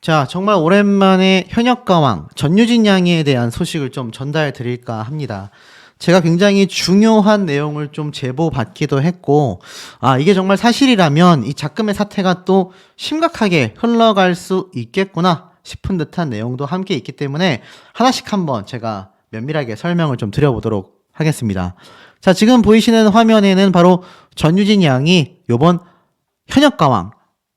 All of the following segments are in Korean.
자, 정말 오랜만에 현역가왕 전유진 양에 대한 소식을 좀 전달 드릴까 합니다. 제가 굉장히 중요한 내용을 좀 제보받기도 했고, 이게 정말 사실이라면 이 작금의 사태가 또 심각하게 흘러갈 수 있겠구나 싶은 듯한 내용도 함께 있기 때문에 하나씩 한번 제가 면밀하게 설명을 좀 드려보도록 하겠습니다. 자, 지금 보이시는 화면에는 바로 전유진 양이 요번 현역가왕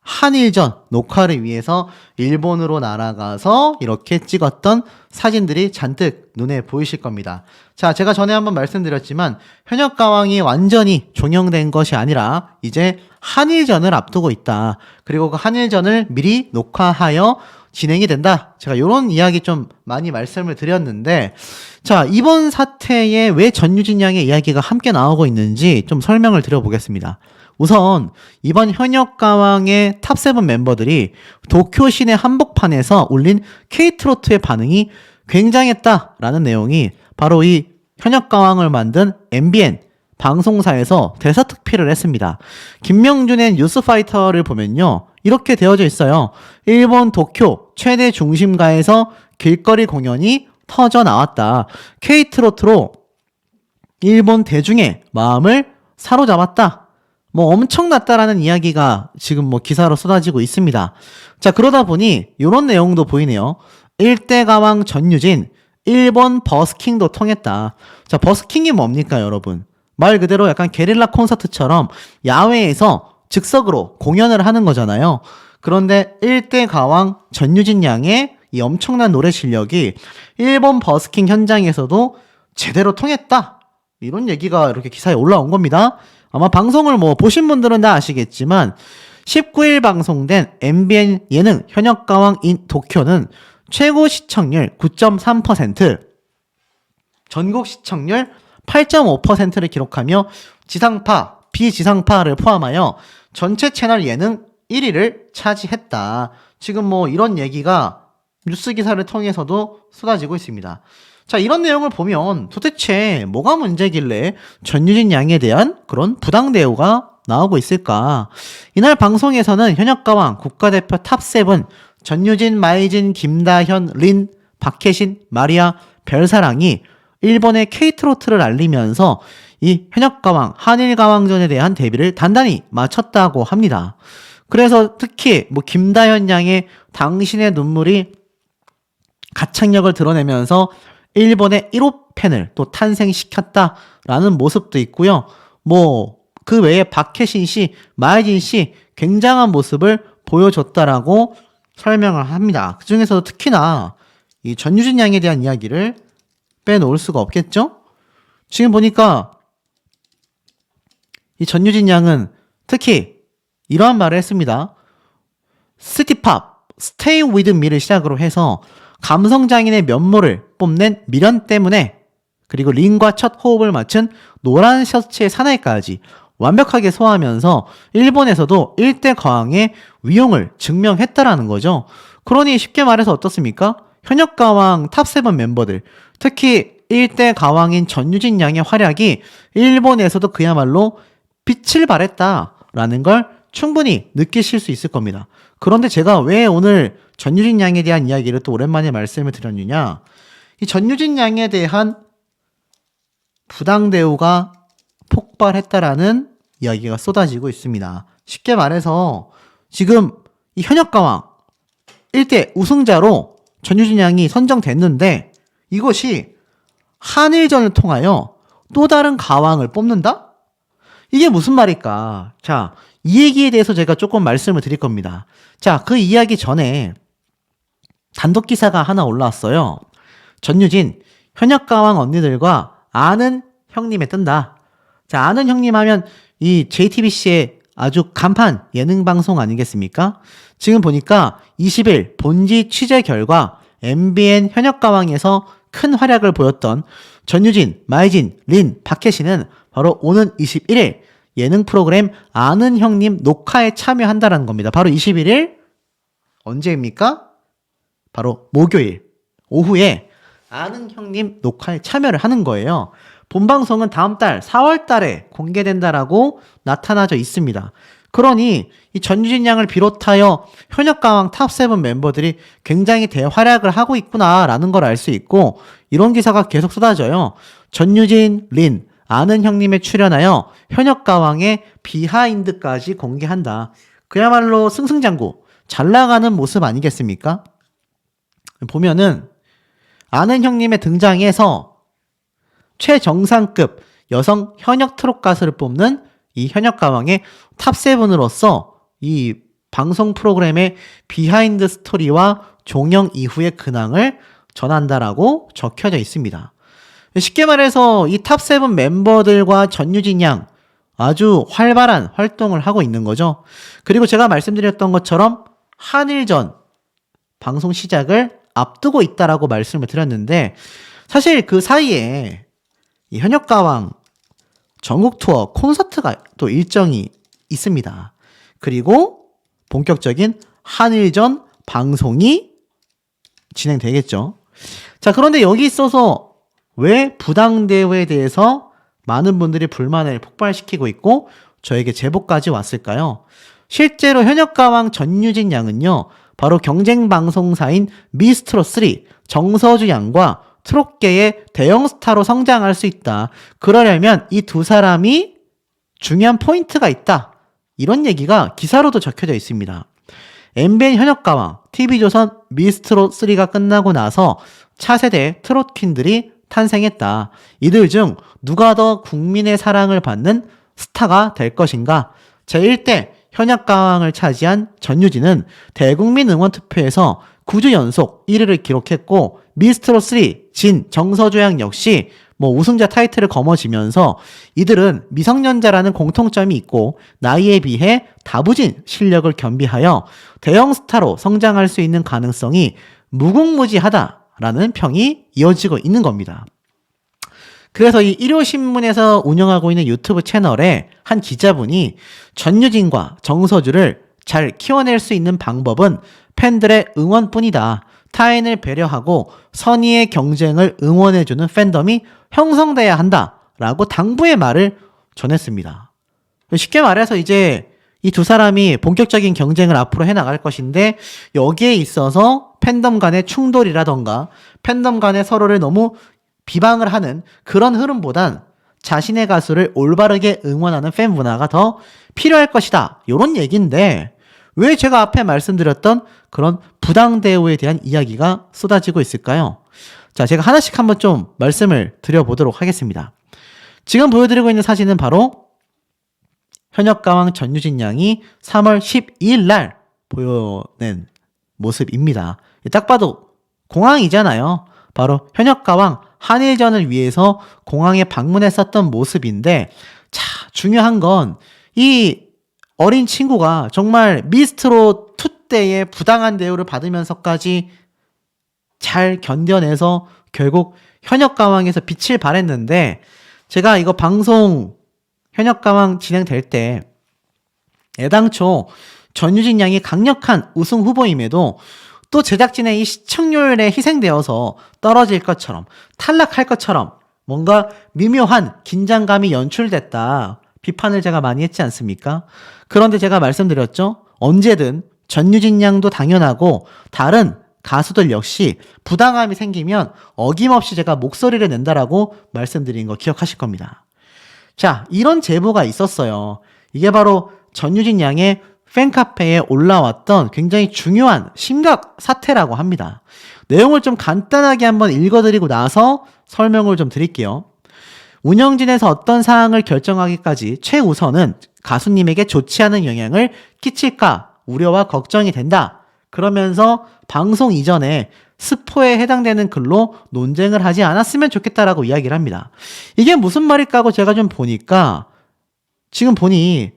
한일전 녹화를 위해서 일본으로 날아가서 이렇게 찍었던 사진들이 잔뜩 눈에 보이실 겁니다. 자, 제가 전에 한번 말씀드렸지만 현역가왕이 완전히 종영된 것이 아니라 이제 한일전을 앞두고 있다. 그리고 그 한일전을 미리 녹화하여 진행이 된다. 제가 이런 이야기 좀 많이 말씀을 드렸는데, 자, 이번 사태에 왜 전유진 양의 이야기가 함께 나오고 있는지 좀 설명을 드려보겠습니다. 우선 이번 현역가왕의 탑7 멤버들이 도쿄 시내 한복판에서 올린 K트로트의 반응이 굉장했다라는 내용이 바로 이 현역가왕을 만든 MBN 방송사에서 대사특필을 했습니다. 김명준의 뉴스파이터를 보면요, 이렇게 되어져 있어요. 일본 도쿄 최대 중심가에서 길거리 공연이 터져 나왔다. K트로트로 일본 대중의 마음을 사로잡았다. 엄청났다라는 이야기가 지금 기사로 쏟아지고 있습니다. 자, 그러다 보니 이런 내용도 보이네요. 일대 가왕 전유진, 일본 버스킹도 통했다. 자, 버스킹이 뭡니까, 여러분? 말 그대로 약간 게릴라 콘서트처럼 야외에서 즉석으로 공연을 하는 거잖아요. 그런데 일대 가왕 전유진 양의 이 엄청난 노래 실력이 일본 버스킹 현장에서도 제대로 통했다. 이런 얘기가 이렇게 기사에 올라온 겁니다. 아마 방송을 보신 분들은 다 아시겠지만 19일 방송된 MBN 예능 현역가왕 인 도쿄는 최고 시청률 9.3%, 전국 시청률 8.5%를 기록하며 지상파, 비지상파를 포함하여 전체 채널 예능 1위를 차지했다. 지금 이런 얘기가 뉴스 기사를 통해서도 쏟아지고 있습니다. 자, 이런 내용을 보면 도대체 뭐가 문제길래 전유진 양에 대한 그런 부당 대우가 나오고 있을까? 이날 방송에서는 현역가왕 국가대표 탑7 전유진, 마이진, 김다현, 린, 박혜신, 마리아, 별사랑이 일본의 K트로트를 알리면서 이 현역가왕 한일가왕전에 대한 대비를 단단히 마쳤다고 합니다. 그래서 특히 김다현 양의 당신의 눈물이 가창력을 드러내면서 일본의 1호 팬을 또 탄생시켰다라는 모습도 있고요. 그 외에 박혜신 씨, 마혜진 씨 굉장한 모습을 보여줬다라고 설명을 합니다. 그 중에서도 특히나 이 전유진 양에 대한 이야기를 빼놓을 수가 없겠죠? 지금 보니까 이 전유진 양은 특히 이러한 말을 했습니다. 시티팝, Stay With Me를 시작으로 해서 감성장인의 면모를 뽐낸 미련 때문에, 그리고 린과 첫 호흡을 맞춘 노란 셔츠의 사나이까지 완벽하게 소화하면서 일본에서도 일대 가왕의 위용을 증명했다라는 거죠. 그러니 쉽게 말해서 어떻습니까? 현역가왕 탑7 멤버들, 특히 일대 가왕인 전유진 양의 활약이 일본에서도 그야말로 빛을 발했다라는 걸 충분히 느끼실 수 있을 겁니다. 그런데 제가 왜 오늘 전유진 양에 대한 이야기를 또 오랜만에 말씀을 드렸느냐, 이 전유진 양에 대한 부당 대우가 폭발했다라는 이야기가 쏟아지고 있습니다. 쉽게 말해서 지금 이 현역가왕 1대 우승자로 전유진 양이 선정됐는데 이것이 한일전을 통하여 또 다른 가왕을 뽑는다? 이게 무슨 말일까? 자, 이 얘기에 대해서 제가 조금 말씀을 드릴 겁니다. 자, 그 이야기 전에 단독 기사가 하나 올라왔어요. 전유진, 현역가왕 언니들과 아는 형님에 뜬다. 자, 아는 형님 하면 이 JTBC의 아주 간판 예능 방송 아니겠습니까? 지금 보니까 20일 본지 취재 결과 MBN 현역가왕에서 큰 활약을 보였던 전유진, 마이진, 린, 박혜신은 바로 오는 21일 예능 프로그램 아는 형님 녹화에 참여한다라는 겁니다. 바로 21일 언제입니까? 바로 목요일 오후에 아는 형님 녹화에 참여를 하는 거예요. 본방송은 다음 달 4월 달에 공개된다라고 나타나져 있습니다. 그러니 이 전유진 양을 비롯하여 현역가왕 탑7 멤버들이 굉장히 대활약을 하고 있구나라는 걸 알 수 있고, 이런 기사가 계속 쏟아져요. 전유진, 린, 아는 형님에 출연하여 현역가왕의 비하인드까지 공개한다. 그야말로 승승장구, 잘 나가는 모습 아니겠습니까? 보면은 아는 형님의 등장에서 최정상급 여성 현역 트롯 가수를 뽑는 이 현역가왕의 탑7으로서 이 방송 프로그램의 비하인드 스토리와 종영 이후의 근황을 전한다라고 적혀져 있습니다. 쉽게 말해서 이 탑7 멤버들과 전유진 양 아주 활발한 활동을 하고 있는 거죠. 그리고 제가 말씀드렸던 것처럼 한일전 방송 시작을 앞두고 있다라고 말씀을 드렸는데, 사실 그 사이에 이 현역가왕 전국 투어 콘서트가 또 일정이 있습니다. 그리고 본격적인 한일전 방송이 진행되겠죠. 자, 그런데 여기 있어서 왜 부당대우에 대해서 많은 분들이 불만을 폭발시키고 있고 저에게 제보까지 왔을까요? 실제로 현역가왕 전유진 양은요, 바로 경쟁방송사인 미스트롯3 정서주 양과 트롯계의 대형 스타로 성장할 수 있다. 그러려면 이 두 사람이 중요한 포인트가 있다. 이런 얘기가 기사로도 적혀져 있습니다. MBN 현역가왕, TV조선 미스트롯3가 끝나고 나서 차세대 트롯퀸들이 탄생했다. 이들 중 누가 더 국민의 사랑을 받는 스타가 될 것인가? 제1대 현역가왕을 차지한 전유진은 대국민 응원투표에서 9주 연속 1위를 기록했고, 미스트롯3 진 정서주 양 역시 우승자 타이틀을 거머쥐면서 이들은 미성년자라는 공통점이 있고 나이에 비해 다부진 실력을 겸비하여 대형 스타로 성장할 수 있는 가능성이 무궁무진하다라는 평이 이어지고 있는 겁니다. 그래서 이 일요신문에서 운영하고 있는 유튜브 채널에 한 기자분이 전유진과 정서주를 잘 키워낼 수 있는 방법은 팬들의 응원뿐이다. 타인을 배려하고 선의의 경쟁을 응원해주는 팬덤이 형성돼야 한다라고 당부의 말을 전했습니다. 쉽게 말해서 이제 이 두 사람이 본격적인 경쟁을 앞으로 해나갈 것인데, 여기에 있어서 팬덤 간의 충돌이라던가 팬덤 간의 서로를 너무 비방을 하는 그런 흐름보단 자신의 가수를 올바르게 응원하는 팬 문화가 더 필요할 것이다, 이런 얘기인데 왜 제가 앞에 말씀드렸던 그런 부당 대우에 대한 이야기가 쏟아지고 있을까요? 자, 제가 하나씩 한번 좀 말씀을 드려보도록 하겠습니다. 지금 보여드리고 있는 사진은 바로 현역가왕 전유진 양이 3월 12일 날 보여낸 모습입니다. 딱 봐도 공항이잖아요. 바로 현역가왕 한일전을 위해서 공항에 방문했었던 모습인데, 자, 중요한 건 이 어린 친구가 정말 미스트롯 2 때의 부당한 대우를 받으면서까지 잘 견뎌내서 결국 현역가왕에서 빛을 발했는데, 제가 이거 방송 현역가왕 진행될 때 애당초 전유진 양이 강력한 우승 후보임에도 또 제작진의 이 시청률에 희생되어서 떨어질 것처럼 탈락할 것처럼 뭔가 미묘한 긴장감이 연출됐다, 비판을 제가 많이 했지 않습니까? 그런데 제가 말씀드렸죠. 언제든 전유진 양도 당연하고 다른 가수들 역시 부당함이 생기면 어김없이 제가 목소리를 낸다라고 말씀드린 거 기억하실 겁니다. 자, 이런 제보가 있었어요. 이게 바로 전유진 양의 팬카페에 올라왔던 굉장히 중요한 심각 사태라고 합니다. 내용을 좀 간단하게 한번 읽어드리고 나서 설명을 좀 드릴게요. 운영진에서 어떤 사항을 결정하기까지 최우선은 가수님에게 좋지 않은 영향을 끼칠까 우려와 걱정이 된다. 그러면서 방송 이전에 스포에 해당되는 글로 논쟁을 하지 않았으면 좋겠다라고 이야기를 합니다. 이게 무슨 말일까 하고 제가 좀 보니까, 지금 보니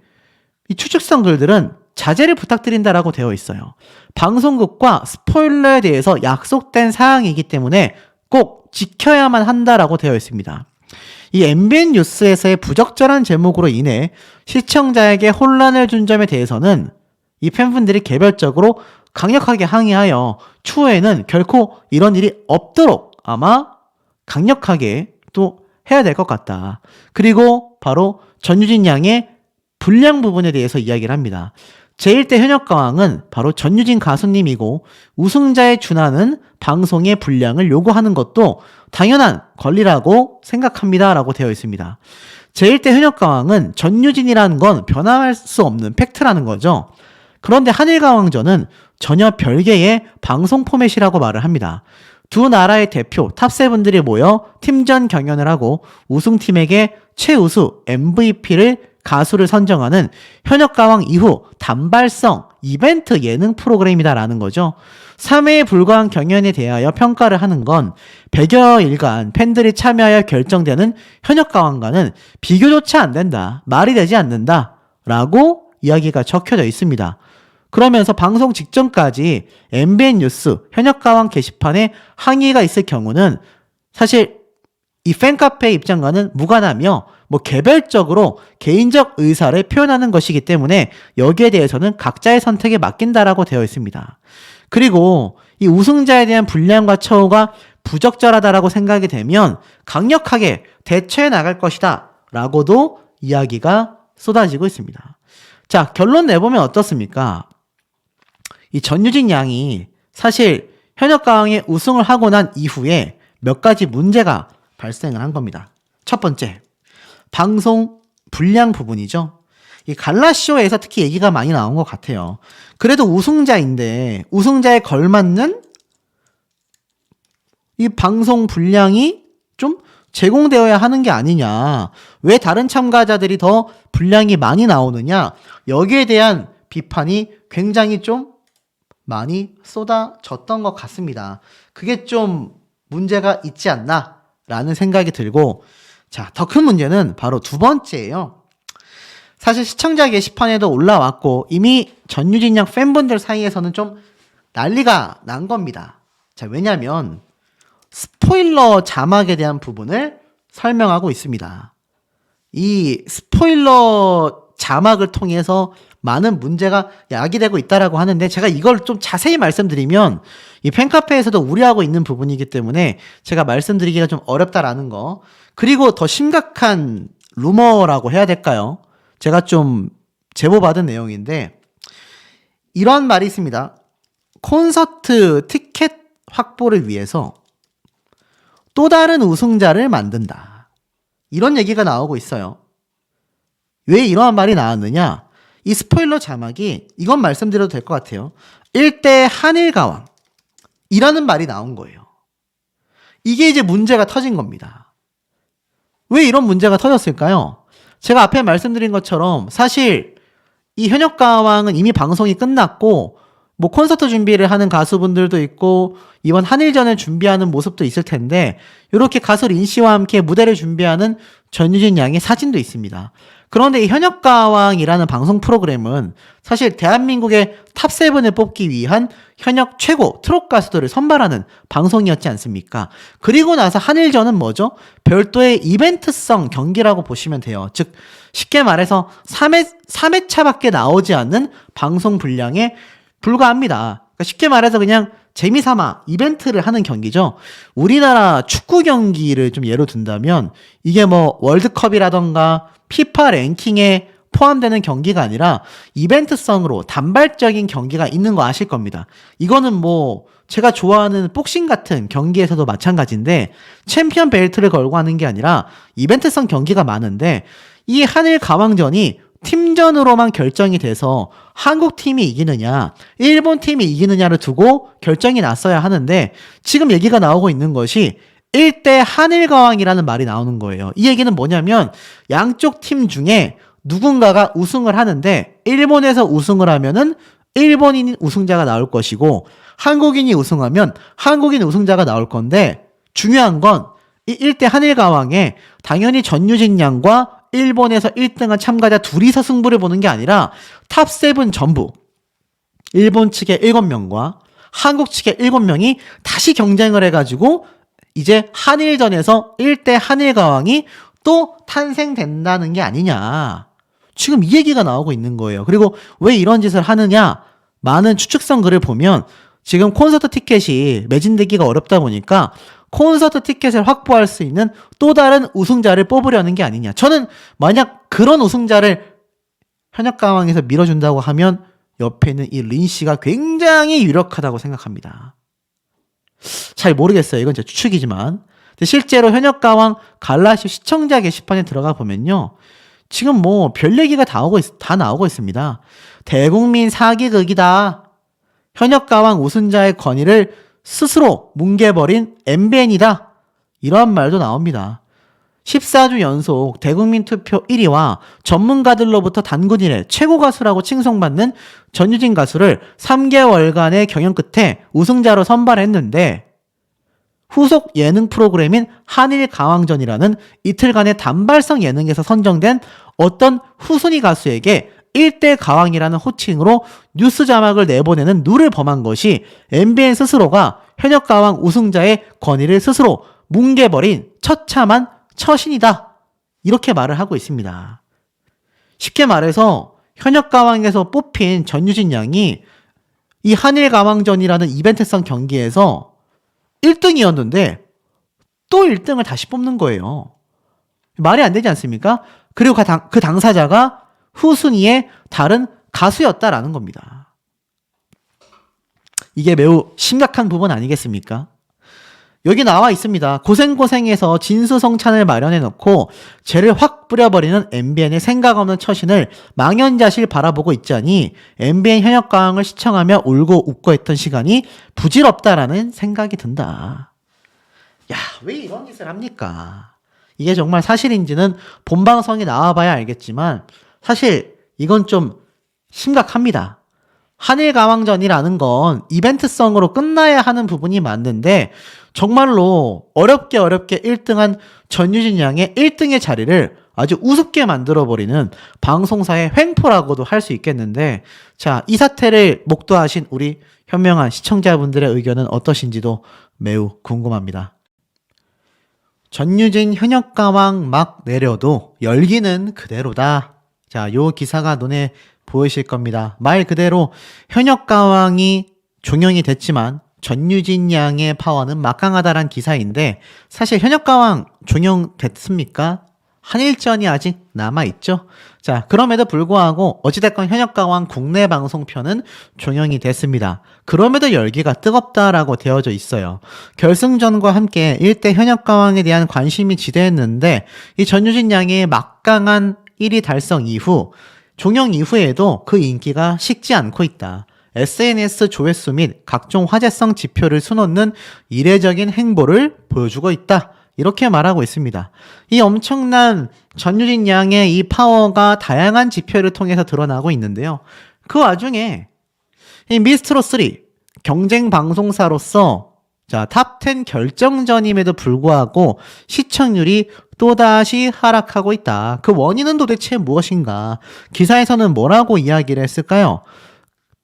이 추측성 글들은 자제를 부탁드린다라고 되어 있어요. 방송국과 스포일러에 대해서 약속된 사항이기 때문에 꼭 지켜야만 한다라고 되어 있습니다. 이 MBN 뉴스에서의 부적절한 제목으로 인해 시청자에게 혼란을 준 점에 대해서는 이 팬분들이 개별적으로 강력하게 항의하여 추후에는 결코 이런 일이 없도록 아마 강력하게 또 해야 될 것 같다. 그리고 바로 전유진 양의 분량 부분에 대해서 이야기를 합니다. 제1대 현역가왕은 바로 전유진 가수님이고 우승자에 준하는 방송의 분량을 요구하는 것도 당연한 권리라고 생각합니다 라고 되어 있습니다. 제1대 현역가왕은 전유진이라는 건 변화할 수 없는 팩트라는 거죠. 그런데 한일가왕전은 전혀 별개의 방송 포맷이라고 말을 합니다. 두 나라의 대표 탑7들이 모여 팀전 경연을 하고 우승팀에게 최우수 MVP를 가수를 선정하는 현역가왕 이후 단발성 이벤트 예능 프로그램이다라는 거죠. 3회에 불과한 경연에 대하여 평가를 하는 건 100여일간 팬들이 참여하여 결정되는 현역가왕과는 비교조차 안 된다. 말이 되지 않는다. 라고 이야기가 적혀져 있습니다. 그러면서 방송 직전까지 MBN 뉴스 현역가왕 게시판에 항의가 있을 경우는 사실 이 팬카페의 입장과는 무관하며 개별적으로 개인적 의사를 표현하는 것이기 때문에 여기에 대해서는 각자의 선택에 맡긴다라고 되어 있습니다. 그리고 이 우승자에 대한 분량과 처우가 부적절하다라고 생각이 되면 강력하게 대처해 나갈 것이다 라고도 이야기가 쏟아지고 있습니다. 자, 결론 내보면 어떻습니까? 이 전유진 양이 사실 현역가왕에 우승을 하고 난 이후에 몇 가지 문제가 발생을 한 겁니다. 첫 번째, 방송 분량 부분이죠. 이 갈라쇼에서 특히 얘기가 많이 나온 것 같아요. 그래도 우승자인데 우승자에 걸맞는 이 방송 분량이 좀 제공되어야 하는 게 아니냐. 왜 다른 참가자들이 더 분량이 많이 나오느냐. 여기에 대한 비판이 굉장히 좀 많이 쏟아졌던 것 같습니다. 그게 좀 문제가 있지 않나 라는 생각이 들고, 자, 더 큰 문제는 바로 두 번째예요. 사실 시청자 게시판에도 올라왔고 이미 전유진 양 팬분들 사이에서는 좀 난리가 난 겁니다. 자, 왜냐면 스포일러 자막에 대한 부분을 설명하고 있습니다. 이 스포일러 자막을 통해서 많은 문제가 야기되고 있다라고 하는데, 제가 이걸 좀 자세히 말씀드리면 이 팬카페에서도 우려하고 있는 부분이기 때문에 제가 말씀드리기가 좀 어렵다라는 거. 그리고 더 심각한 루머라고 해야 될까요? 제가 좀 제보받은 내용인데 이런 말이 있습니다. 콘서트 티켓 확보를 위해서 또 다른 우승자를 만든다. 이런 얘기가 나오고 있어요. 왜 이러한 말이 나왔느냐? 이 스포일러 자막이 이건 말씀드려도 될 것 같아요. 1대 한일가왕 이라는 말이 나온 거예요. 이게 이제 문제가 터진 겁니다. 왜 이런 문제가 터졌을까요? 제가 앞에 말씀드린 것처럼 사실 이 현역가왕은 이미 방송이 끝났고 콘서트 준비를 하는 가수분들도 있고 이번 한일전을 준비하는 모습도 있을 텐데 이렇게 가수 린 씨와 함께 무대를 준비하는 전유진 양의 사진도 있습니다. 그런데 이 현역가왕이라는 방송 프로그램은 사실 대한민국의 탑7을 뽑기 위한 현역 최고 트롯 가수들을 선발하는 방송이었지 않습니까? 그리고 나서 한일전은 뭐죠? 별도의 이벤트성 경기라고 보시면 돼요. 즉 쉽게 말해서 3회차밖에 나오지 않는 방송 분량에 불과합니다. 그러니까 쉽게 말해서 그냥 재미삼아 이벤트를 하는 경기죠. 우리나라 축구 경기를 좀 예로 든다면 이게 월드컵이라던가 피파 랭킹에 포함되는 경기가 아니라 이벤트성으로 단발적인 경기가 있는 거 아실 겁니다. 이거는 제가 좋아하는 복싱 같은 경기에서도 마찬가지인데 챔피언 벨트를 걸고 하는 게 아니라 이벤트성 경기가 많은데 이 한일 가왕전이 팀전으로만 결정이 돼서 한국 팀이 이기느냐, 일본 팀이 이기느냐를 두고 결정이 났어야 하는데 지금 얘기가 나오고 있는 것이 1대 한일가왕이라는 말이 나오는 거예요. 이 얘기는 뭐냐면 양쪽 팀 중에 누군가가 우승을 하는데 일본에서 우승을 하면은 일본인 우승자가 나올 것이고 한국인이 우승하면 한국인 우승자가 나올 건데 중요한 건 이 1대 한일가왕에 당연히 전유진 양과 일본에서 1등한 참가자 둘이서 승부를 보는 게 아니라 탑7 전부 일본 측의 7명과 한국 측의 7명이 다시 경쟁을 해가지고 이제 한일전에서 1대 한일가왕이 또 탄생된다는 게 아니냐. 지금 이 얘기가 나오고 있는 거예요. 그리고 왜 이런 짓을 하느냐? 많은 추측성 글을 보면 지금 콘서트 티켓이 매진되기가 어렵다 보니까 콘서트 티켓을 확보할 수 있는 또 다른 우승자를 뽑으려는 게 아니냐. 저는 만약 그런 우승자를 현역가왕에서 밀어준다고 하면 옆에 있는 이 린 씨가 굉장히 유력하다고 생각합니다. 잘 모르겠어요. 이건 제 추측이지만. 근데 실제로 현역가왕 갈라쇼 시청자 게시판에 들어가 보면요. 지금 뭐 별 얘기가 다 나오고 있습니다. 대국민 사기극이다. 현역가왕 우승자의 권위를 스스로 뭉개버린 MBN이다. 이러한 말도 나옵니다. 14주 연속 대국민 투표 1위와 전문가들로부터 단군 1회 최고 가수라고 칭송받는 전유진 가수를 3개월간의 경연 끝에 우승자로 선발했는데 후속 예능 프로그램인 한일가왕전이라는 이틀간의 단발성 예능에서 선정된 어떤 후순위 가수에게 1대 가왕이라는 호칭으로 뉴스 자막을 내보내는 누를 범한 것이 MBN 스스로가 현역가왕 우승자의 권위를 스스로 뭉개버린 처참한 처신이다. 이렇게 말을 하고 있습니다. 쉽게 말해서 현역가왕에서 뽑힌 전유진 양이 이 한일가왕전이라는 이벤트성 경기에서 1등이었는데 또 1등을 다시 뽑는 거예요. 말이 안 되지 않습니까? 그리고 그 당사자가 후순위의 다른 가수였다라는 겁니다. 이게 매우 심각한 부분 아니겠습니까? 여기 나와 있습니다. 고생고생해서 진수성찬을 마련해놓고 죄를 확 뿌려버리는 MBN의 생각 없는 처신을 망연자실 바라보고 있자니 MBN 현역가왕을 시청하며 울고 웃고 했던 시간이 부질없다라는 생각이 든다. 야, 왜 이런 짓을 합니까? 이게 정말 사실인지는 본방송에 나와봐야 알겠지만 사실 이건 좀 심각합니다. 한일가왕전이라는 건 이벤트성으로 끝나야 하는 부분이 맞는데 정말로 어렵게 1등한 전유진 양의 1등의 자리를 아주 우습게 만들어버리는 방송사의 횡포라고도 할 수 있겠는데, 자, 이 사태를 목도하신 우리 현명한 시청자분들의 의견은 어떠신지도 매우 궁금합니다. 전유진 현역가왕 막 내려도 열기는 그대로다. 자, 요 기사가 눈에 보이실 겁니다. 말 그대로 현역가왕이 종영이 됐지만 전유진 양의 파워는 막강하다란 기사인데, 사실 현역가왕 종영됐습니까? 한일전이 아직 남아있죠. 자, 그럼에도 불구하고 어찌됐건 현역가왕 국내 방송편은 종영이 됐습니다. 그럼에도 열기가 뜨겁다라고 되어져 있어요. 결승전과 함께 1대 현역가왕에 대한 관심이 지대했는데 이 전유진 양의 막강한 1위 달성 이후 종영 이후에도 그 인기가 식지 않고 있다. SNS 조회수 및 각종 화제성 지표를 수놓는 이례적인 행보를 보여주고 있다. 이렇게 말하고 있습니다. 이 엄청난 전유진 양의 이 파워가 다양한 지표를 통해서 드러나고 있는데요. 그 와중에 이 미스트롯3 경쟁 방송사로서 자, 탑10 결정전임에도 불구하고 시청률이 또다시 하락하고 있다. 그 원인은 도대체 무엇인가? 기사에서는 뭐라고 이야기를 했을까요?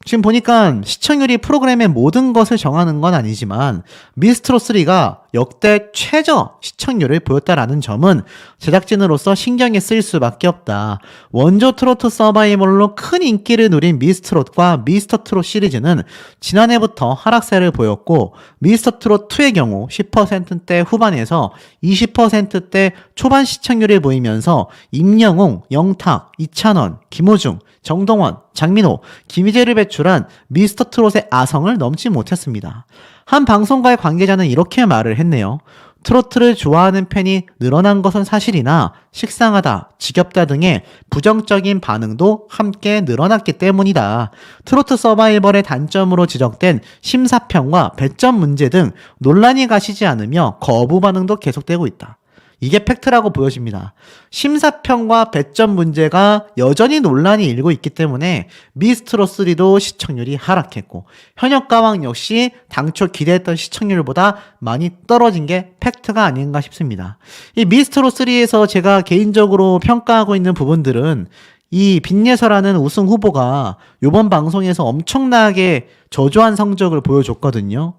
지금 보니까 시청률이 프로그램의 모든 것을 정하는 건 아니지만 미스트롯3가 역대 최저 시청률을 보였다라는 점은 제작진으로서 신경이 쓰일 수밖에 없다. 원조 트로트 서바이벌로 큰 인기를 누린 미스트롯과 미스터트롯 시리즈는 지난해부터 하락세를 보였고 미스터트롯2의 경우 10%대 후반에서 20%대 초반 시청률을 보이면서 임영웅, 영탁, 이찬원, 김호중, 정동원, 장민호, 김희재를 배출한 미스터트롯의 아성을 넘지 못했습니다. 한 방송가의 관계자는 이렇게 말을 했네요. 트로트를 좋아하는 팬이 늘어난 것은 사실이나 식상하다, 지겹다 등의 부정적인 반응도 함께 늘어났기 때문이다. 트로트 서바이벌의 단점으로 지적된 심사평과 배점 문제 등 논란이 가시지 않으며 거부 반응도 계속되고 있다. 이게 팩트라고 보여집니다. 심사평과 배점 문제가 여전히 논란이 일고 있기 때문에 미스트롯3도 시청률이 하락했고 현역가왕 역시 당초 기대했던 시청률보다 많이 떨어진 게 팩트가 아닌가 싶습니다. 이 미스트롯3에서 제가 개인적으로 평가하고 있는 부분들은 이 빈예서라는 우승 후보가 이번 방송에서 엄청나게 저조한 성적을 보여줬거든요.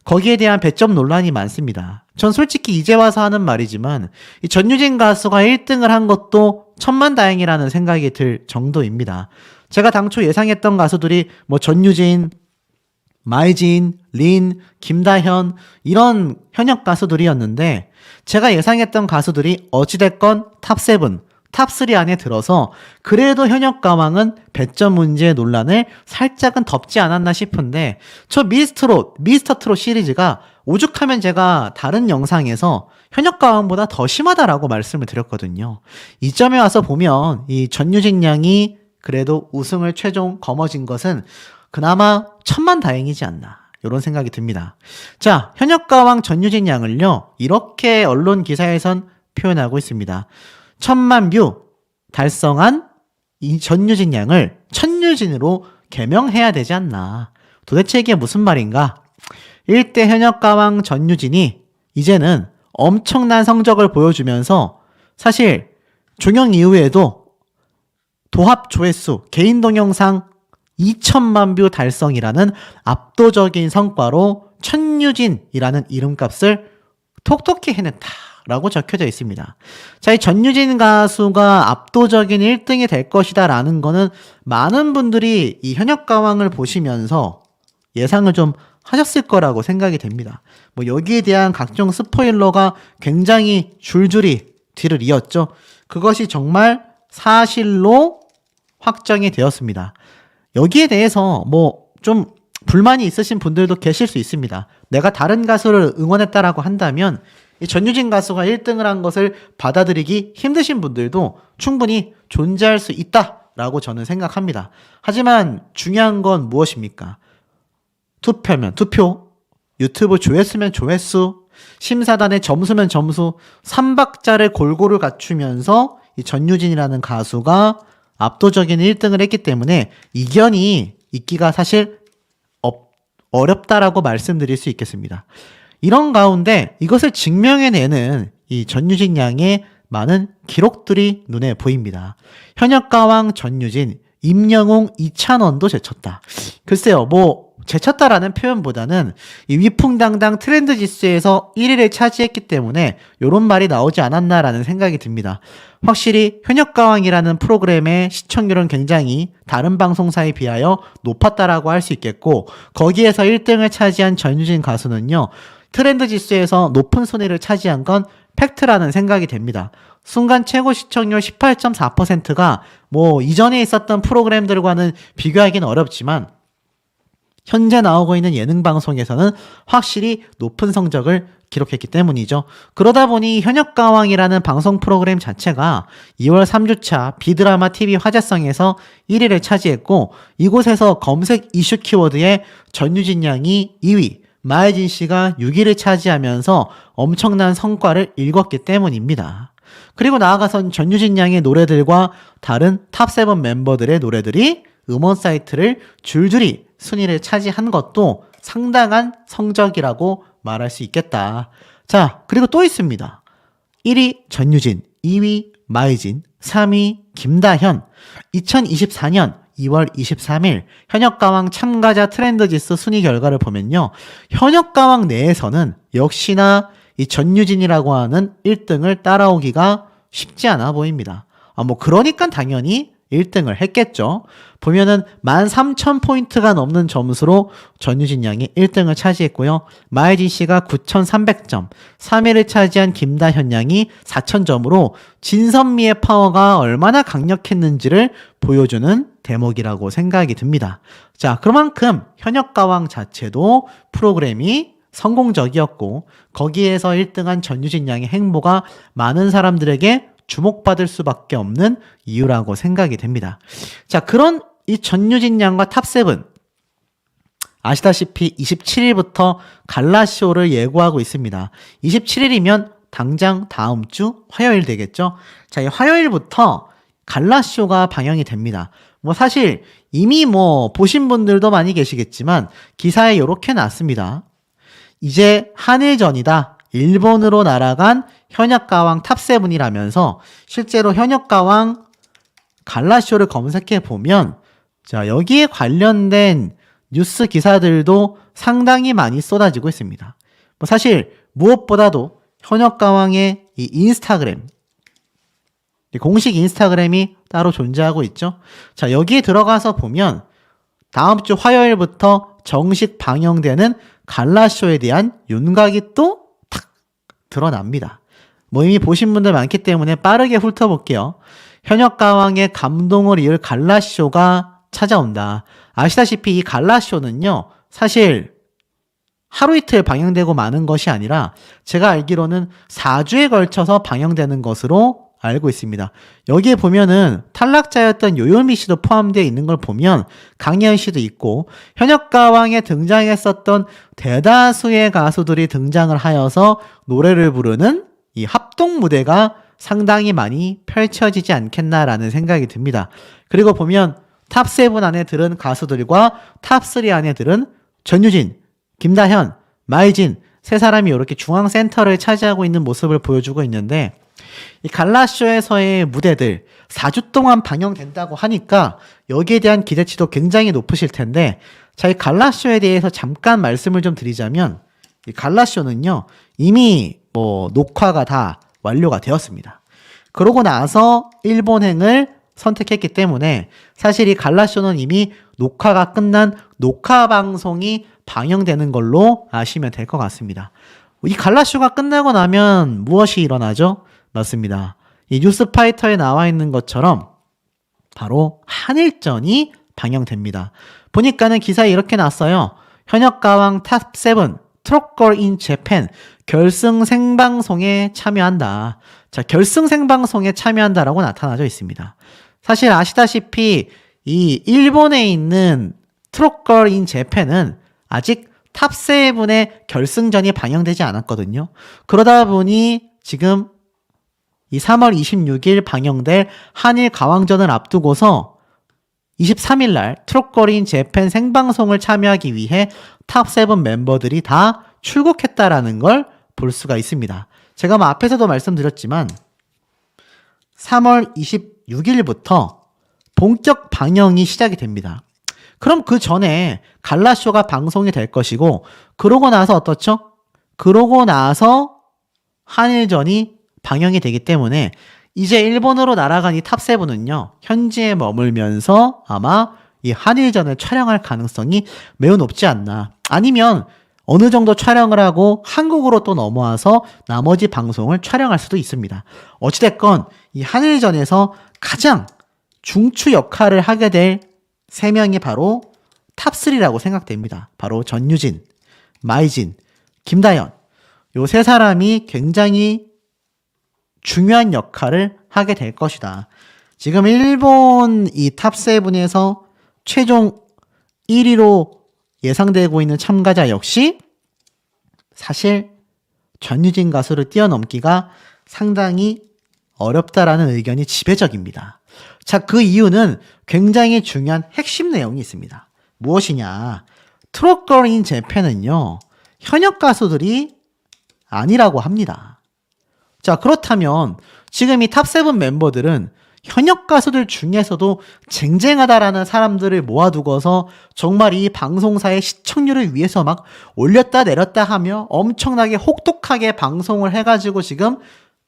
거기에 대한 배점 논란이 많습니다. 전 솔직히 이제 와서 하는 말이지만 이 전유진 가수가 1등을 한 것도 천만다행이라는 생각이 들 정도입니다. 제가 당초 예상했던 가수들이 뭐 전유진, 마이진, 린, 김다현 이런 현역 가수들이었는데 제가 예상했던 가수들이 어찌됐건 탑7, 탑3 안에 들어서 그래도 현역가왕은 배점 문제 논란을 살짝은 덮지 않았나 싶은데 저 미스터 트롯 시리즈가 오죽하면 제가 다른 영상에서 현역가왕보다 더 심하다라고 말씀을 드렸거든요. 이 점에 와서 보면 이 전유진 양이 그래도 우승을 최종 거머쥔 것은 그나마 천만다행이지 않나 이런 생각이 듭니다. 자, 현역가왕 전유진 양을요 이렇게 언론 기사에선 표현하고 있습니다. 1000만 뷰 달성한 이 전유진 양을 천유진으로 개명해야 되지 않나. 도대체 이게 무슨 말인가? 1대 현역가왕 전유진이 이제는 엄청난 성적을 보여주면서 사실 종영 이후에도 도합 조회수 개인 동영상 2000만 뷰 달성이라는 압도적인 성과로 천유진이라는 이름값을 톡톡히 해냈다라고 적혀져 있습니다. 자, 이 전유진 가수가 압도적인 1등이 될 것이다 라는 거는 많은 분들이 이 현역가왕을 보시면서 예상을 좀 하셨을 거라고 생각이 됩니다. 뭐 여기에 대한 각종 스포일러가 굉장히 줄줄이 뒤를 이었죠. 그것이 정말 사실로 확정이 되었습니다. 여기에 대해서 뭐 좀 불만이 있으신 분들도 계실 수 있습니다. 내가 다른 가수를 응원했다라고 한다면 이 전유진 가수가 1등을 한 것을 받아들이기 힘드신 분들도 충분히 존재할 수 있다라고 저는 생각합니다. 하지만 중요한 건 무엇입니까? 투표면 투표, 유튜브 조회수면 조회수, 심사단의 점수면 점수, 3박자를 골고루 갖추면서 이 전유진이라는 가수가 압도적인 1등을 했기 때문에 이견이 있기가 사실 어렵다라고 말씀드릴 수 있겠습니다. 이런 가운데 이것을 증명해내는 이 전유진 양의 많은 기록들이 눈에 보입니다. 현역가왕 전유진, 임영웅, 이찬원도 제쳤다. 글쎄요, 뭐 제쳤다라는 표현보다는 이 위풍당당 트렌드 지수에서 1위를 차지했기 때문에 이런 말이 나오지 않았나라는 생각이 듭니다. 확실히 현역가왕이라는 프로그램의 시청률은 굉장히 다른 방송사에 비하여 높았다라고 할 수 있겠고 거기에서 1등을 차지한 전유진 가수는요. 트렌드 지수에서 높은 순위를 차지한 건 팩트라는 생각이 됩니다. 순간 최고 시청률 18.4%가 뭐 이전에 있었던 프로그램들과는 비교하기는 어렵지만 현재 나오고 있는 예능 방송에서는 확실히 높은 성적을 기록했기 때문이죠. 그러다 보니 현역가왕이라는 방송 프로그램 자체가 2월 3주차 비드라마 TV 화제성에서 1위를 차지했고 이곳에서 검색 이슈 키워드에 전유진 양이 2위, 마혜진 씨가 6위를 차지하면서 엄청난 성과를 읽었기 때문입니다. 그리고 나아가선 전유진 양의 노래들과 다른 탑7 멤버들의 노래들이 음원 사이트를 줄줄이 순위를 차지한 것도 상당한 성적이라고 말할 수 있겠다. 자, 그리고 또 있습니다. 1위 전유진, 2위 마이진, 3위 김다현. 2024년 2월 23일 현역가왕 참가자 트렌드지수 순위 결과를 보면요. 현역가왕 내에서는 역시나 이 전유진이라고 하는 1등을 따라오기가 쉽지 않아 보입니다. 뭐 그러니까 당연히 1등을 했겠죠. 보면은 13,000포인트가 넘는 점수로 전유진 양이 1등을 차지했고요. 마혜진 씨가 9,300점, 3위를 차지한 김다현 양이 4,000점으로 진선미의 파워가 얼마나 강력했는지를 보여주는 대목이라고 생각이 듭니다. 자, 그만큼 현역가왕 자체도 프로그램이 성공적이었고 거기에서 1등한 전유진 양의 행보가 많은 사람들에게 주목받을 수밖에 없는 이유라고 생각이 됩니다. 자, 그런 이 전유진 양과 탑7 아시다시피 27일부터 갈라쇼를 예고하고 있습니다. 27일이면 당장 다음 주 화요일 되겠죠? 자, 이 화요일부터 갈라쇼가 방영이 됩니다. 뭐 사실 이미 뭐 보신 분들도 많이 계시겠지만 기사에 이렇게 났습니다. 이제 한일전이다. 일본으로 날아간 현역가왕 탑7이라면서 실제로 현역가왕 갈라쇼를 검색해 보면 자, 여기에 관련된 뉴스 기사들도 상당히 많이 쏟아지고 있습니다. 뭐 사실 무엇보다도 현역가왕의 이 인스타그램, 공식 인스타그램이 따로 존재하고 있죠. 자, 여기에 들어가서 보면 다음 주 화요일부터 정식 방영되는 갈라쇼에 대한 윤곽이 또 탁 드러납니다. 뭐 이미 보신 분들 많기 때문에 빠르게 훑어볼게요. 현역가왕의 감동을 이을 갈라쇼가 찾아온다. 아시다시피 이 갈라쇼는요, 사실 하루 이틀 방영되고 마는 것이 아니라 제가 알기로는 4주에 걸쳐서 방영되는 것으로 알고 있습니다. 여기에 보면은 탈락자였던 요요미 씨도 포함되어 있는 걸 보면 강예은 씨도 있고 현역가왕에 등장했었던 대다수의 가수들이 등장을 하여서 노래를 부르는 이 합동 무대가 상당히 많이 펼쳐지지 않겠나라는 생각이 듭니다. 그리고 보면 탑7 안에 들은 가수들과 탑3 안에 들은 전유진, 김다현, 마이진 세 사람이 이렇게 중앙 센터를 차지하고 있는 모습을 보여주고 있는데 이 갈라쇼에서의 무대들 4주 동안 방영된다고 하니까 여기에 대한 기대치도 굉장히 높으실 텐데 자, 이 갈라쇼에 대해서 잠깐 말씀을 좀 드리자면 이 갈라쇼는요 이미 뭐 녹화가 다 완료가 되었습니다. 그러고 나서 일본행을 선택했기 때문에 사실 이 갈라쇼는 이미 녹화가 끝난 녹화 방송이 방영되는 걸로 아시면 될 것 같습니다. 이 갈라쇼가 끝나고 나면 무엇이 일어나죠? 맞습니다. 이 뉴스파이터에 나와 있는 것처럼 바로 한일전이 방영됩니다. 보니까는 기사에 이렇게 났어요. 현역가왕 탑7 트롯걸 인 재팬 결승 생방송에 참여한다. 자, 결승 생방송에 참여한다라고 나타나져 있습니다. 사실 아시다시피 이 일본에 있는 트롯걸 인 재팬은 아직 탑7의 결승전이 방영되지 않았거든요. 그러다 보니 지금 이 3월 26일 방영될 한일 가왕전을 앞두고서 23일 날 트롯거린 재팬 생방송을 참여하기 위해 탑7 멤버들이 다 출국했다라는 걸 볼 수가 있습니다. 제가 뭐 앞에서도 말씀드렸지만 3월 26일부터 본격 방영이 시작이 됩니다. 그럼 그 전에 갈라쇼가 방송이 될 것이고 그러고 나서 어떻죠? 그러고 나서 한일전이 방영이 되기 때문에 이제 일본으로 날아간 이 탑7은요 현지에 머물면서 아마 이 한일전을 촬영할 가능성이 매우 높지 않나. 아니면 어느 정도 촬영을 하고 한국으로 또 넘어와서 나머지 방송을 촬영할 수도 있습니다. 어찌됐건 이 한일전에서 가장 중추 역할을 하게 될 3명이 바로 탑3라고 생각됩니다. 바로 전유진, 마이진, 김다현. 요 세 사람이 굉장히 중요한 역할을 하게 될 것이다. 지금 일본 이 탑7에서 최종 1위로 예상되고 있는 참가자 역시 사실 전유진 가수를 뛰어넘기가 상당히 어렵다라는 의견이 지배적입니다. 자, 그 이유는 굉장히 중요한 핵심 내용이 있습니다. 무엇이냐? 트롯걸 인 재팬은요, 현역 가수들이 아니라고 합니다. 자, 그렇다면 지금 이 탑7 멤버들은 현역 가수들 중에서도 쟁쟁하다라는 사람들을 모아두고서 정말 이 방송사의 시청률을 위해서 막 올렸다 내렸다 하며 엄청나게 혹독하게 방송을 해가지고 지금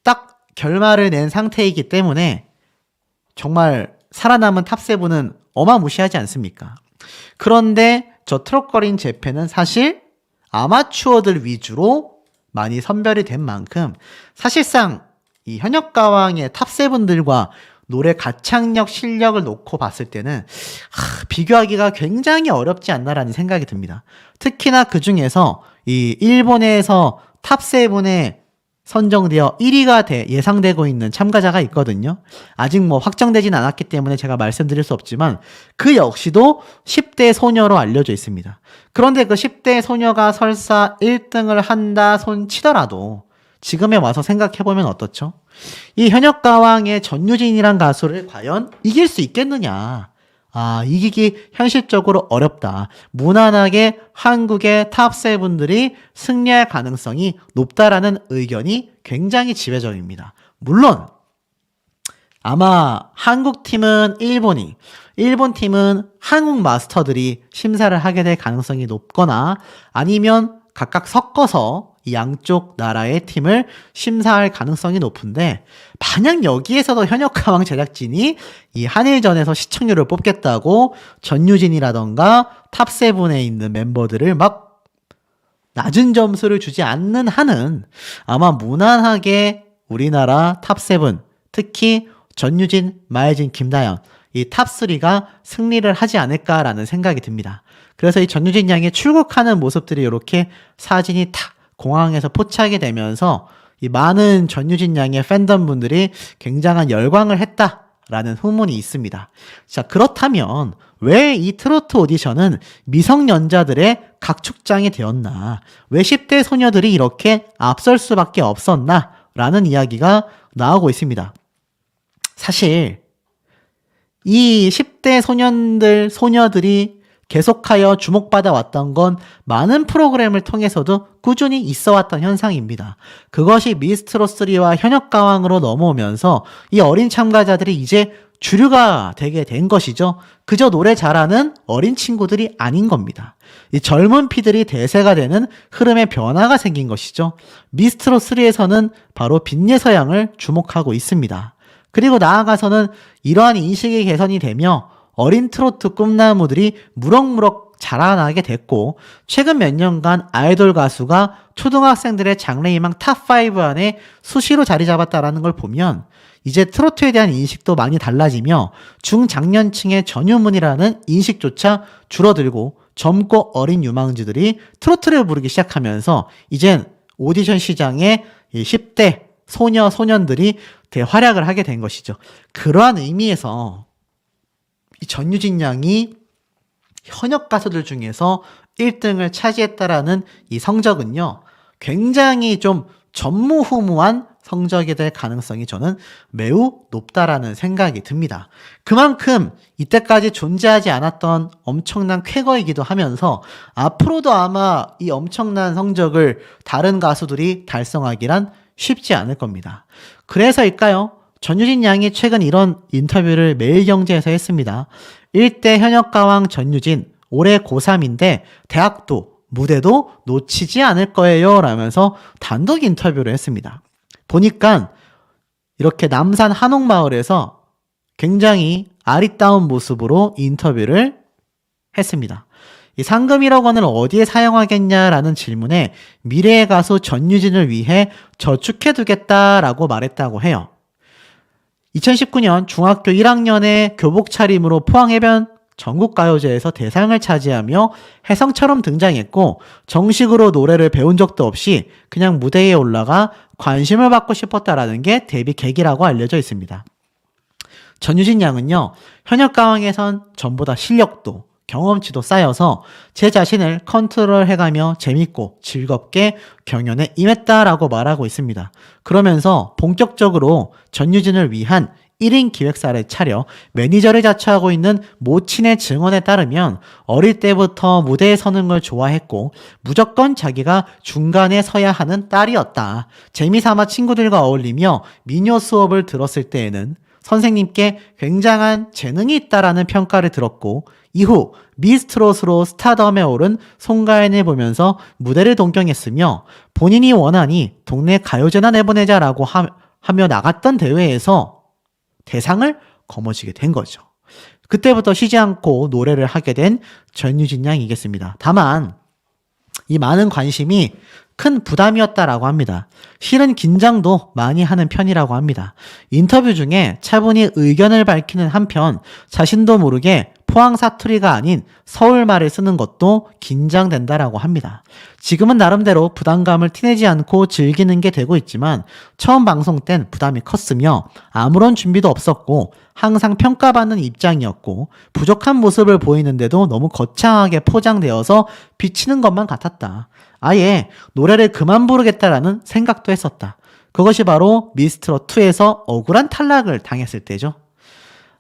딱 결말을 낸 상태이기 때문에 정말 살아남은 탑7은 어마무시하지 않습니까? 그런데 저 트롯거린 재팬은 사실 아마추어들 위주로 많이 선별이 된 만큼 사실상 이 현역가왕의 탑7들과 노래 가창력 실력을 놓고 봤을 때는 비교하기가 굉장히 어렵지 않나라는 생각이 듭니다. 특히나 그 중에서 이 일본에서 탑7에 선정되어 1위가 예상되고 있는 참가자가 있거든요. 아직 뭐 확정되진 않았기 때문에 제가 말씀드릴 수 없지만 그 역시도 10대 소녀로 알려져 있습니다. 그런데 그 10대 소녀가 설사 1등을 한다 손 치더라도 지금에 와서 생각해보면 어떻죠? 이 현역가왕의 전유진이란 가수를 과연 이길 수 있겠느냐? 이기기 현실적으로 어렵다. 무난하게 한국의 탑7들이 승리할 가능성이 높다라는 의견이 굉장히 지배적입니다. 물론 아마 한국 팀은 일본이, 일본 팀은 한국 마스터들이 심사를 하게 될 가능성이 높거나 아니면 각각 섞어서 이 양쪽 나라의 팀을 심사할 가능성이 높은데 만약 여기에서도 현역가왕 제작진이 이 한일전에서 시청률을 뽑겠다고 전유진이라던가 탑7에 있는 멤버들을 막 낮은 점수를 주지 않는 한은 아마 무난하게 우리나라 탑7, 특히 전유진, 마혜진, 김다연 이 탑3가 승리를 하지 않을까라는 생각이 듭니다. 그래서 이 전유진 양이 출국하는 모습들이 이렇게 사진이 탁 공항에서 포착이 되면서 이 많은 전유진 양의 팬덤분들이 굉장한 열광을 했다라는 후문이 있습니다. 자, 그렇다면 왜 이 트로트 오디션은 미성년자들의 각축장이 되었나? 왜 10대 소녀들이 이렇게 앞설 수밖에 없었나? 라는 이야기가 나오고 있습니다. 사실 이 10대 소녀들이 계속하여 주목받아 왔던 건 많은 프로그램을 통해서도 꾸준히 있어 왔던 현상입니다. 그것이 미스트롯3와 현역가왕으로 넘어오면서 이 어린 참가자들이 이제 주류가 되게 된 것이죠. 그저 노래 잘하는 어린 친구들이 아닌 겁니다. 이 젊은 피들이 대세가 되는 흐름의 변화가 생긴 것이죠. 미스트롯3에서는 바로 빈예서양을 주목하고 있습니다. 그리고 나아가서는 이러한 인식이 개선이 되며 어린 트로트 꿈나무들이 무럭무럭 자라나게 됐고 최근 몇 년간 아이돌 가수가 초등학생들의 장래희망 탑5 안에 수시로 자리 잡았다는 걸 보면 이제 트로트에 대한 인식도 많이 달라지며 중장년층의 전유문이라는 인식조차 줄어들고 젊고 어린 유망주들이 트로트를 부르기 시작하면서 이젠 오디션 시장에 10대 소년들이 대활약을 하게 된 것이죠. 그러한 의미에서 이 전유진 양이 현역 가수들 중에서 1등을 차지했다라는 이 성적은요, 굉장히 좀 전무후무한 성적이 될 가능성이 저는 매우 높다라는 생각이 듭니다. 그만큼 이때까지 존재하지 않았던 엄청난 쾌거이기도 하면서 앞으로도 아마 이 엄청난 성적을 다른 가수들이 달성하기란 쉽지 않을 겁니다. 그래서일까요? 전유진 양이 최근 이런 인터뷰를 매일경제에서 했습니다. 1대 현역가왕 전유진, 올해 고3인데 대학도 무대도 놓치지 않을 거예요 라면서 단독 인터뷰를 했습니다. 보니까 이렇게 남산 한옥마을에서 굉장히 아리따운 모습으로 인터뷰를 했습니다. 이 상금 1억 원을 어디에 사용하겠냐라는 질문에 미래의 가수 전유진을 위해 저축해두겠다라고 말했다고 해요. 2019년 중학교 1학년의 교복 차림으로 포항해변 전국가요제에서 대상을 차지하며 혜성처럼 등장했고 정식으로 노래를 배운 적도 없이 그냥 무대에 올라가 관심을 받고 싶었다라는 게 데뷔 계기라고 알려져 있습니다. 전유진 양은요, 현역가왕에선 전보다 실력도 경험치도 쌓여서 제 자신을 컨트롤해가며 재밌고 즐겁게 경연에 임했다라고 말하고 있습니다. 그러면서 본격적으로 전유진을 위한 1인 기획사를 차려 매니저를 자처하고 있는 모친의 증언에 따르면 어릴 때부터 무대에 서는 걸 좋아했고 무조건 자기가 중간에 서야 하는 딸이었다. 재미삼아 친구들과 어울리며 미녀 수업을 들었을 때에는 선생님께 굉장한 재능이 있다라는 평가를 들었고 이후 미스트롯으로 스타덤에 오른 송가인을 보면서 무대를 동경했으며 본인이 원하니 동네 가요제나 내보내자라고 하며 나갔던 대회에서 대상을 거머쥐게 된 거죠. 그때부터 쉬지 않고 노래를 하게 된 전유진 양이겠습니다. 다만 이 많은 관심이 큰 부담이었다라고 합니다. 실은 긴장도 많이 하는 편이라고 합니다. 인터뷰 중에 차분히 의견을 밝히는 한편 자신도 모르게 포항 사투리가 아닌 서울말을 쓰는 것도 긴장된다라고 합니다. 지금은 나름대로 부담감을 티내지 않고 즐기는 게 되고 있지만 처음 방송 땐 부담이 컸으며 아무런 준비도 없었고 항상 평가받는 입장이었고 부족한 모습을 보이는데도 너무 거창하게 포장되어서 비치는 것만 같았다. 아예 노래를 그만 부르겠다라는 생각도 했었다. 그것이 바로 미스트롯2에서 억울한 탈락을 당했을 때죠.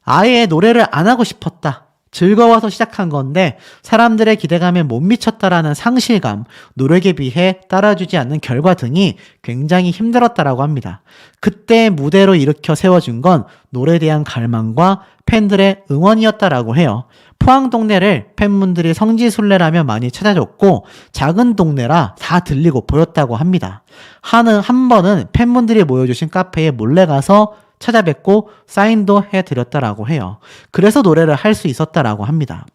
아예 노래를 안 하고 싶었다. 즐거워서 시작한 건데 사람들의 기대감에 못 미쳤다라는 상실감, 노력에 비해 따라주지 않는 결과 등이 굉장히 힘들었다라고 합니다. 그때 무대로 일으켜 세워준 건 노래에 대한 갈망과 팬들의 응원이었다라고 해요. 포항 동네를 팬분들이 성지순례라며 많이 찾아줬고 작은 동네라 다 들리고 보였다고 합니다. 한 번은 팬분들이 모여주신 카페에 몰래 가서 찾아뵙고 사인도 해드렸다라고 해요. 그래서 노래를 할 수 있었다라고 합니다.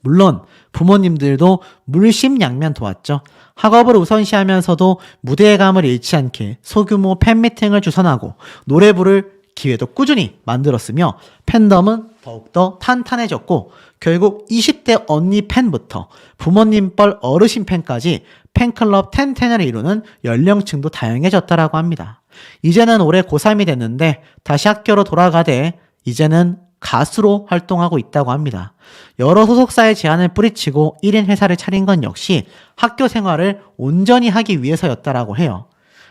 물론 부모님들도 물심양면 도왔죠. 학업을 우선시하면서도 무대의 감을 잃지 않게 소규모 팬미팅을 주선하고 노래 부를 기회도 꾸준히 만들었으며 팬덤은 더욱더 탄탄해졌고 결국 20대 언니 팬부터 부모님 뻘 어르신 팬까지 팬클럽 텐텐을 이루는 연령층도 다양해졌다라고 합니다. 이제는 올해 고3이 됐는데 다시 학교로 돌아가되 이제는 가수로 활동하고 있다고 합니다. 여러 소속사의 제안을 뿌리치고 1인 회사를 차린 건 역시 학교 생활을 온전히 하기 위해서였다라고 해요.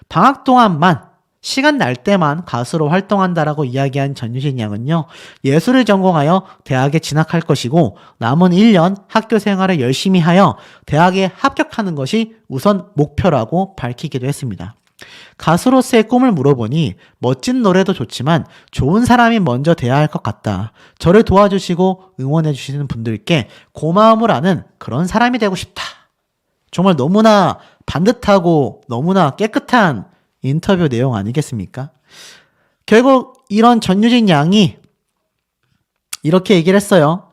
방학 동안만 시간 날 때만 가수로 활동한다라고 이야기한 전유진 양은요. 예술을 전공하여 대학에 진학할 것이고 남은 1년 학교 생활을 열심히 하여 대학에 합격하는 것이 우선 목표라고 밝히기도 했습니다. 가수로서의 꿈을 물어보니 멋진 노래도 좋지만 좋은 사람이 먼저 돼야 할 것 같다. 저를 도와주시고 응원해 주시는 분들께 고마움을 아는 그런 사람이 되고 싶다. 정말 너무나 반듯하고 너무나 깨끗한 인터뷰 내용 아니겠습니까? 결국 이런 전유진 양이 이렇게 얘기를 했어요.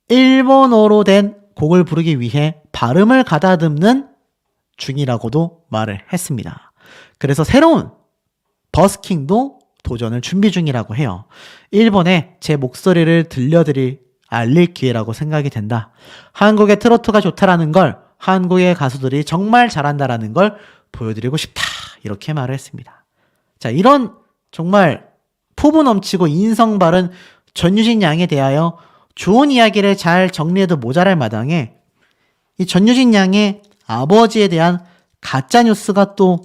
일본어로 된 곡을 부르기 위해 발음을 가다듬는 중이라고도 말을 했습니다. 그래서 새로운 버스킹도 도전을 준비 중이라고 해요. 일본에 제 목소리를 알릴 기회라고 생각이 된다. 한국의 트로트가 좋다라는 걸, 한국의 가수들이 정말 잘한다라는 걸 보여드리고 싶다. 이렇게 말을 했습니다. 자, 이런 정말 포부 넘치고 인성 바른 전유진 양에 대하여 좋은 이야기를 잘 정리해도 모자랄 마당에 이 전유진 양의 아버지에 대한 가짜뉴스가 또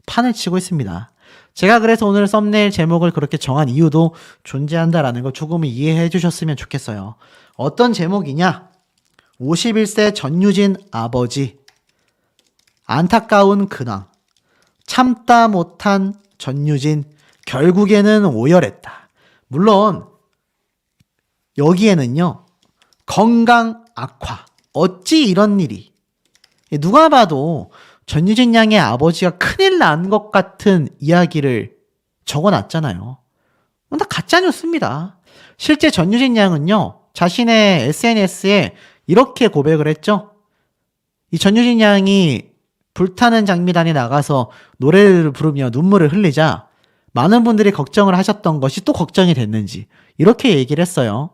판을 치고 있습니다. 제가 그래서 오늘 썸네일 제목을 그렇게 정한 이유도 존재한다라는 걸 조금 이해해 주셨으면 좋겠어요. 어떤 제목이냐? 51세 전유진 아버지 안타까운 근황, 참다 못한 전유진, 결국에는 오열했다. 물론 여기에는요, 건강 악화, 어찌 이런 일이, 누가 봐도 전유진 양의 아버지가 큰일 난 것 같은 이야기를 적어놨잖아요. 다 가짜뉴스입니다. 실제 전유진 양은요, 자신의 SNS에 이렇게 고백을 했죠. 이 전유진 양이 불타는 장미단에 나가서 노래를 부르며 눈물을 흘리자 많은 분들이 걱정을 하셨던 것이 또 걱정이 됐는지 이렇게 얘기를 했어요.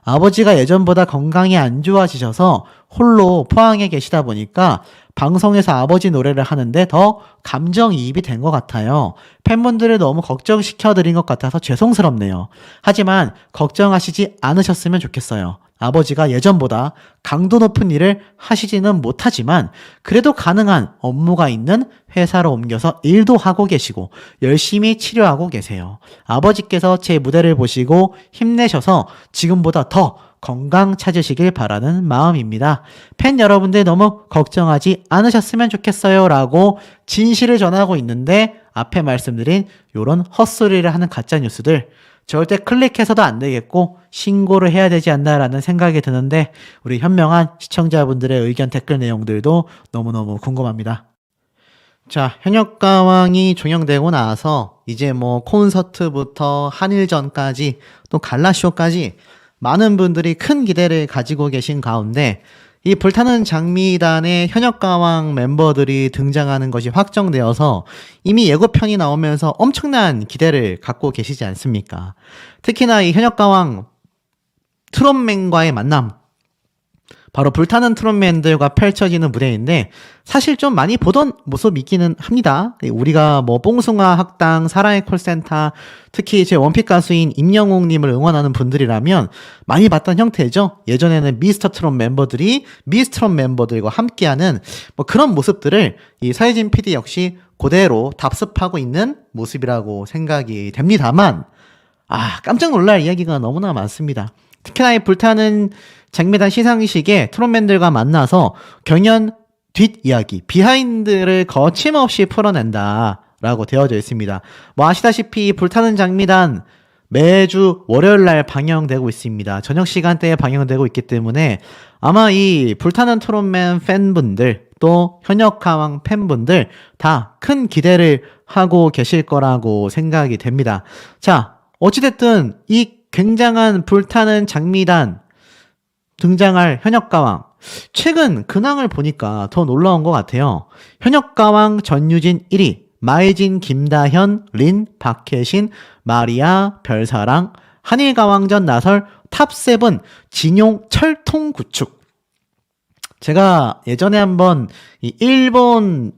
아버지가 예전보다 건강이 안 좋아지셔서 홀로 포항에 계시다 보니까 방송에서 아버지 노래를 하는데 더 감정이입이 된 것 같아요. 팬분들을 너무 걱정시켜드린 것 같아서 죄송스럽네요. 하지만 걱정하시지 않으셨으면 좋겠어요. 아버지가 예전보다 강도 높은 일을 하시지는 못하지만 그래도 가능한 업무가 있는 회사로 옮겨서 일도 하고 계시고 열심히 치료하고 계세요. 아버지께서 제 무대를 보시고 힘내셔서 지금보다 더 건강 찾으시길 바라는 마음입니다. 팬 여러분들 너무 걱정하지 않으셨으면 좋겠어요 라고 진실을 전하고 있는데 앞에 말씀드린 이런 헛소리를 하는 가짜뉴스들 절대 클릭해서도 안 되겠고 신고를 해야 되지 않나라는 생각이 드는데 우리 현명한 시청자분들의 의견 댓글 내용들도 너무너무 궁금합니다. 자, 현역가왕이 종영되고 나서 이제 뭐 콘서트부터 한일전까지 또 갈라쇼까지 많은 분들이 큰 기대를 가지고 계신 가운데 이 불타는 장미단의 현역가왕 멤버들이 등장하는 것이 확정되어서 이미 예고편이 나오면서 엄청난 기대를 갖고 계시지 않습니까? 특히나 이 현역가왕 트롯맨과의 만남, 바로 불타는 트롯맨들과 펼쳐지는 무대인데 사실 좀 많이 보던 모습이기는 합니다. 우리가 뭐 뽕숭아 학당, 사랑의 콜센터, 특히 제 원픽 가수인 임영웅님을 응원하는 분들이라면 많이 봤던 형태죠. 예전에는 미스터 트롯 멤버들이 미스트롯 멤버들과 함께하는 뭐 그런 모습들을 이 서혜진 PD 역시 그대로 답습하고 있는 모습이라고 생각이 됩니다만 깜짝 놀랄 이야기가 너무나 많습니다. 특히나 이 불타는 장미단 시상식에 트롯맨들과 만나서 경연 뒷이야기, 비하인드를 거침없이 풀어낸다라고 되어져 있습니다. 뭐 아시다시피 불타는 장미단 매주 월요일날 방영되고 있습니다. 저녁 시간대에 방영되고 있기 때문에 아마 이 불타는 트롯맨 팬분들 또 현역가왕 팬분들 다 큰 기대를 하고 계실 거라고 생각이 됩니다. 자, 어찌됐든 이 굉장한 불타는 장미단 등장할 현역가왕. 최근 근황을 보니까 더 놀라운 것 같아요. 현역가왕 전유진 1위, 마이진, 김다현, 린, 박혜신, 마리아, 별사랑, 한일가왕전 나설 탑7 진용 철통 구축. 제가 예전에 한번 이 일본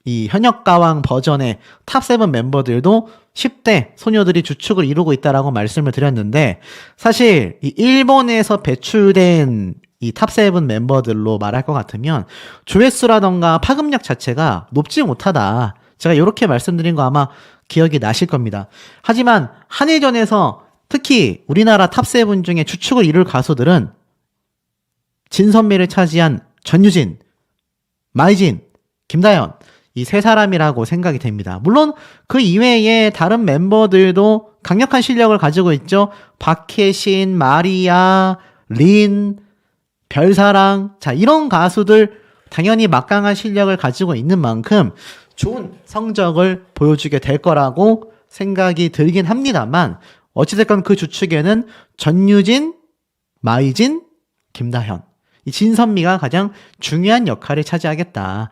이 현역가왕 버전의 탑7 멤버들도 10대 소녀들이 주축을 이루고 있다라고 말씀을 드렸는데, 사실 이 일본에서 배출된 이 탑7 멤버들로 말할 것 같으면 조회수라던가 파급력 자체가 높지 못하다. 제가 이렇게 말씀드린 거 아마 기억이 나실 겁니다. 하지만 한일전에서 특히 우리나라 탑7 중에 주축을 이룰 가수들은 진선미를 차지한 전유진, 마이진, 김다현, 이 세 사람이라고 생각이 됩니다. 물론 그 이외에 다른 멤버들도 강력한 실력을 가지고 있죠. 박혜신, 마리아, 린, 별사랑. 자, 이런 가수들 당연히 막강한 실력을 가지고 있는 만큼 좋은 성적을 보여주게 될 거라고 생각이 들긴 합니다만, 어찌됐건 그 주축에는 전유진, 마이진, 김다현, 이 진선미가 가장 중요한 역할을 차지하겠다.